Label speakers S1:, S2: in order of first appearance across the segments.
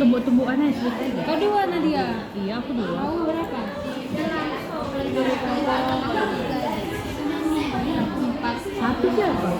S1: Tumbuk-tumbukannya sih.
S2: Kau dua Nadia?
S1: Iya, aku dua.
S2: Kau berapa?
S1: 4. Satu siapa?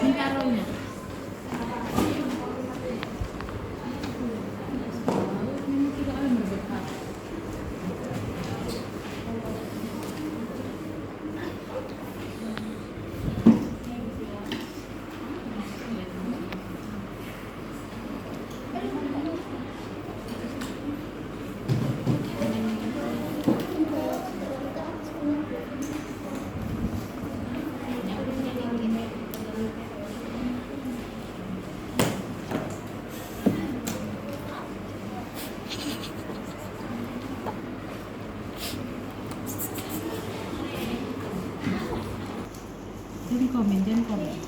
S1: Ini karunya. Ini tidak ada berdekat. Jangan komen, jangan komen.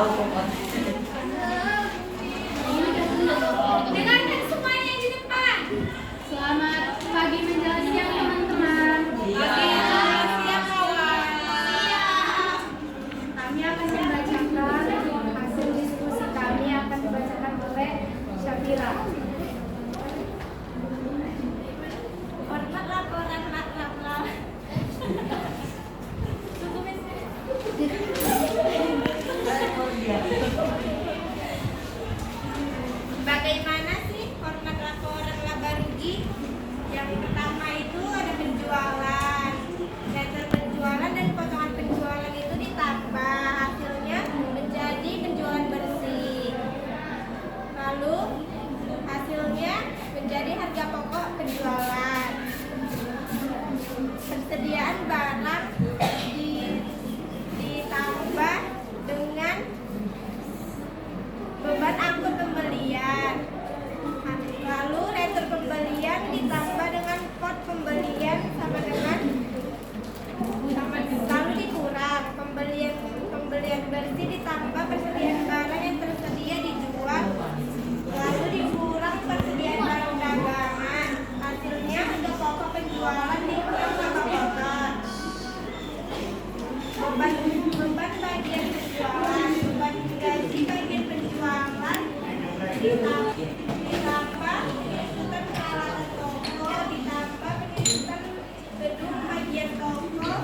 S2: tahu pokoknya.
S3: Dengarkan semuanya yang di depan. Selamat pagi menjelang siang teman-teman.
S2: Iya.
S3: Siang kawan. Kami akan membacakan hasil diskusi kami akan dibacakan oleh Syafira. Hormat laporan laporan. Bagaimana sih format laporan laba rugi? Yang pertama itu ada penjualan, data penjualan dan potongan penjualan itu ditambah, hasilnya menjadi penjualan bersih. Lalu hasilnya menjadi harga pokok penjualan. Persediaan barang ditambah dengan beban angkut pembelian. Lalu retur pembelian ditambah dengan pot pembelian sama dengan lalu dikurang pembelian bersih ditambah persediaan barang yang tersedia dijual, lalu dikurang persediaan barang dagangan. Hasilnya harga pokok penjualan dikurang sama pokok. Beban bagian penjualan, beban gaji bagian penjualan ditambah penyusutan peralatan toko, ditambah penyusutan gedung bagian toko,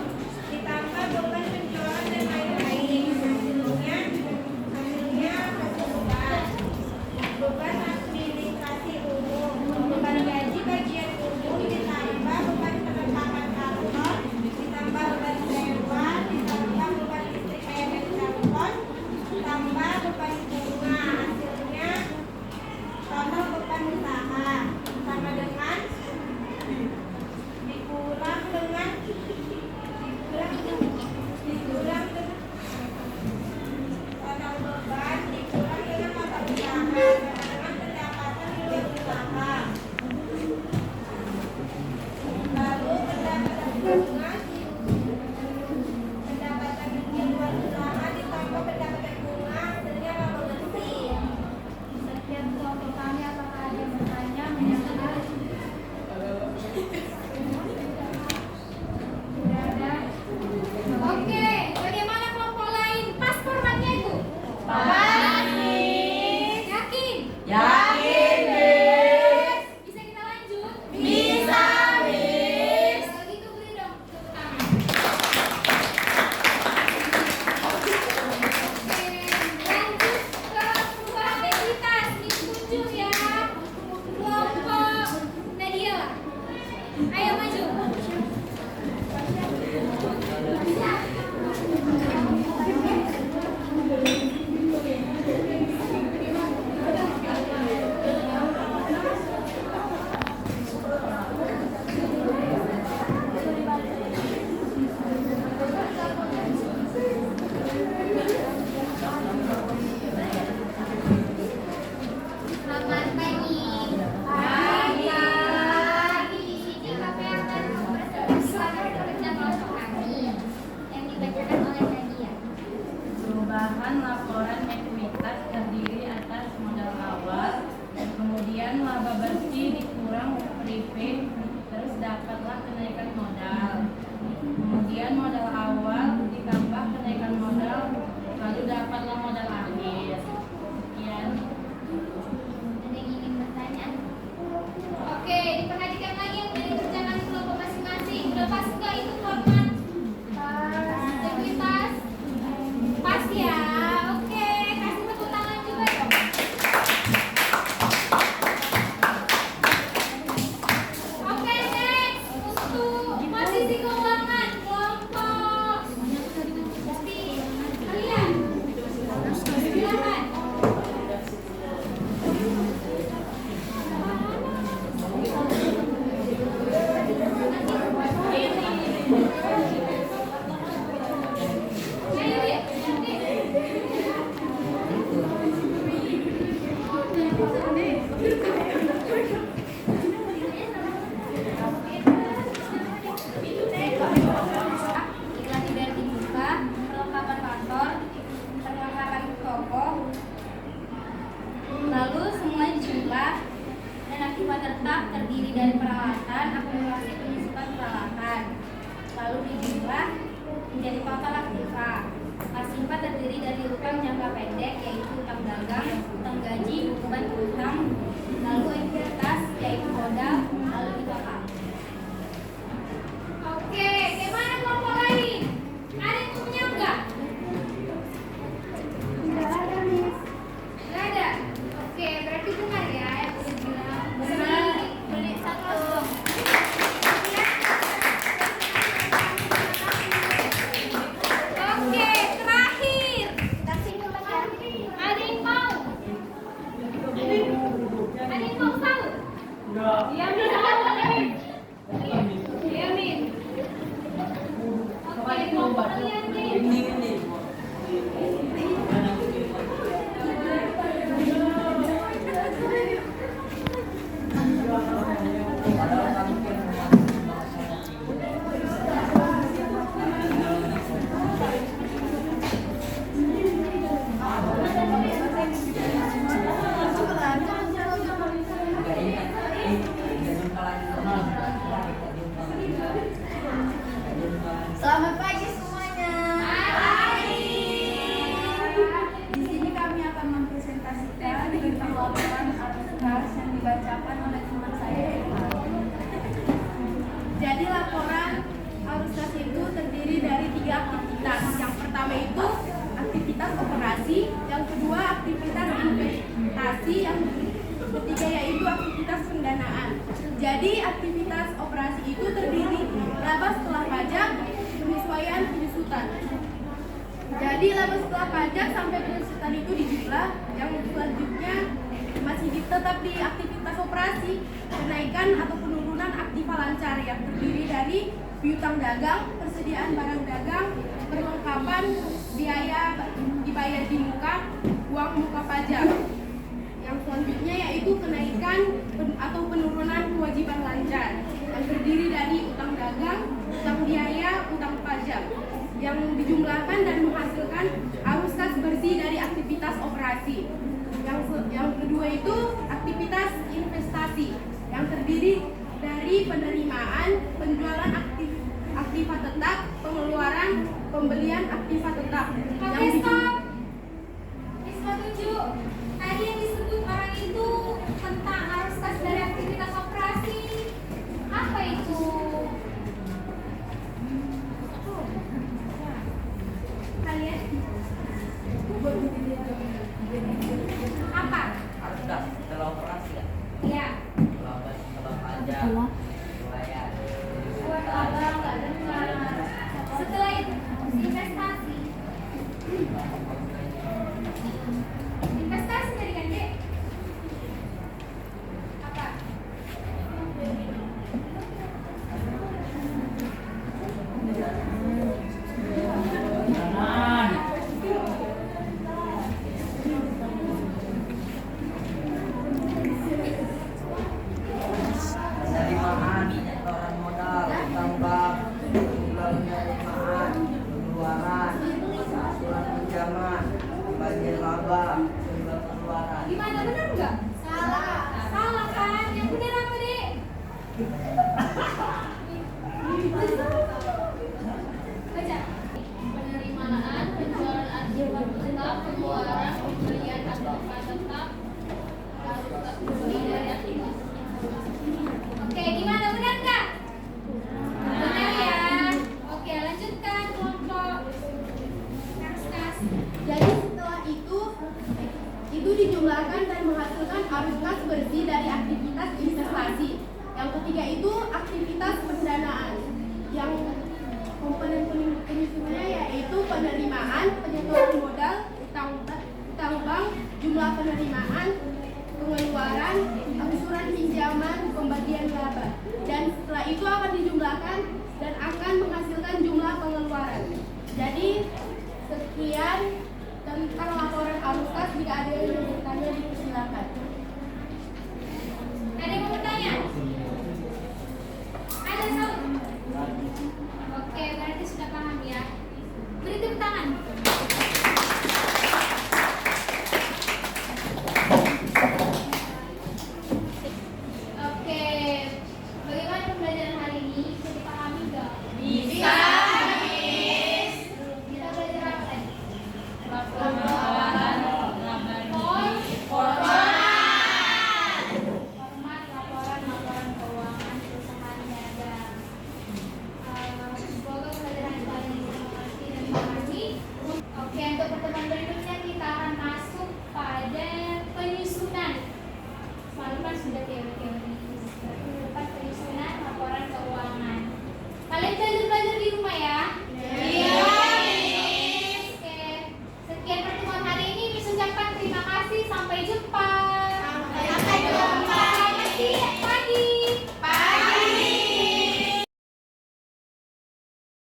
S3: ditambah beban penjualan dan lain-lain. Hasilnya beban administrasi umum, beban gaji bagian umum ditambah beban perlengkapan kantor, ditambah beban sewa, ditambah beban listrik air dan telepon, tambah beban bunga. Hasilnya
S2: utang jangka pendek yaitu utang dagang, utang gaji, beban utang, lalu ekuitas yaitu modal, lalu IPK. Oke, gimana kelompok lain? Ada yang punya enggak?
S3: Tidak ada, Miss.
S2: Enggak ada. Oke, berarti benar ya yang udah bilang. Beli satu. Oke, terakhir.
S3: Kasih kepada
S2: Ada yang mau? Ada yang mau tahu? Iya, Min. Iya, Min. Oke, kelompok kalian nih.
S3: Selamat pagi semuanya. Di sini kami akan mempresentasikan tentang laporan arus kas yang dibacakan oleh teman saya. Jadi laporan arus kas itu terdiri dari 3 aktivitas. Yang pertama itu aktivitas operasi, yang kedua aktivitas investasi, yang ketiga yaitu aktivitas pendanaan. Jadi aktivitas operasi itu terdiri laba setelah pajak, penyesuaian penyusutan. Jadi laba setelah pajak sampai penyusutan itu dijumlah. Yang selanjutnya masih tetap di aktivitas operasi, kenaikan atau penurunan aktiva lancar yang terdiri dari piutang dagang, persediaan barang dagang, perlengkapan biaya dibayar di muka, uang muka pajak. Yang selanjutnya yaitu kenaikan atau penurunan kewajiban lancar yang terdiri dari utang dagang, utang biaya, utang pajak yang dijumlahkan dan menghasilkan arus kas bersih dari aktivitas operasi. Yang kedua itu aktivitas investasi yang terdiri dari penerimaan, penjualan aktiva tetap, pengeluaran, pembelian aktiva tetap.
S2: Oke, stop. Siswa 7. Tadi yang disebut orang itu tentang arus kas dari aktivitas operasi. Apa itu? Kalian? Apa?
S4: Harus dah setelah operasi ya.
S2: Iya.
S4: Setelah pajak, pembayaran.
S2: Buat abang nggak dengar. Setelah itu investasi. Investasi tadi kan, Dek? Apa?
S4: Penerimaan, setoran modal, utang bank, jumlah penerimaan, pengeluaran, asuran pinjaman, bagian laba, jumlah pengeluaran.
S2: Gimana, benar nggak? Salah. Salah kan? Yang benar apa, Dek? Baca. Penerimaan, penjualan aktiva tetap, pengeluaran, pembelian aktiva tetap, beli dari aktiva. Oke, gimana, benar nggak? Benar ya. Oke, lanjutkan kelompok kas.
S3: Jadi setelah itu dijumlahkan dan menghasilkan arus kas bersih dari aktivitas investasi. Yang ketiga itu aktivitas pendanaan. Yang komponen penyusunannya yaitu penerimaan, penyetoran modal, utang bank, jumlah penerimaan, pengeluaran, angsuran pinjaman, pembagian laba. Dan setelah itu akan dijumlahkan dan akan menghasilkan jumlah pengeluaran. Jadi sekian tentang laporan arus kas. Jika ada yang mau bertanya dipersilakan.
S2: Ada yang mau bertanya? Ada, Saul? Oke, berarti sudah paham ya.